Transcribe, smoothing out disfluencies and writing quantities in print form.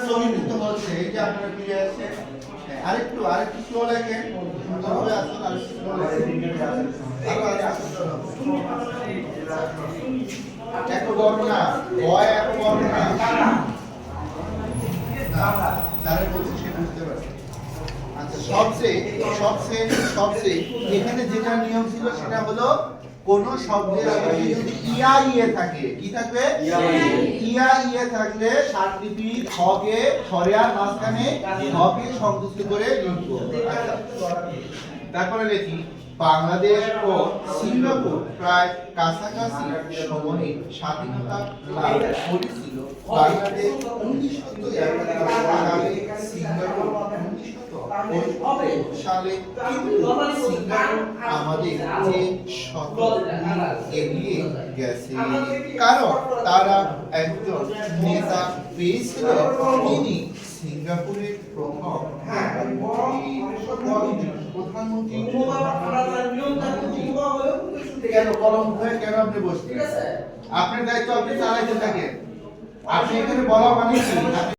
সমীকৃত হচ্ছে এই যে আপনারা ক্লিয়ার আছে আরেকটু স্লো লেখেন সুন্দরভাবে আসুন আরেকটু স্লো লেখেন এত বড় না ভয় এত বড় না তারা বলছে সে বুঝতে পারছে আচ্ছা সবচেয়ে এখানে যেটা নিয়ম ছিল সেটা হলো কোন শব্দের আগে যদি ইয়া ইয়ে থাকে কি থাকবে ইয়া ইয়ে থাকলে সাতলিপি খকে খরিয়ার মাঝখানে খকে সংযুক্ত করে লিখব তারপরে লিখি বাংলাদেশ ও সিঙ্গাপুর প্রায় কাছাকাছি সময়ে স্বাধীনতা লাভ করেছিল বাংলাদেশ 1971 সালে সিঙ্গাপুর 1965 সালে কিন্তু সিঙ্গাপুর আমাদের যে শত এগিয়ে গেছে কারণ তারা একজন নেতা পেয়েছিল তিনি সিঙ্গাপুরের প্রথম প্রধানমন্ত্রী কেন কলম ধরে কেন আপনি বসছেন আপনার দায়িত্ব আপনি চালাইতে থাকেন আপনি এখানে বলা মানে কি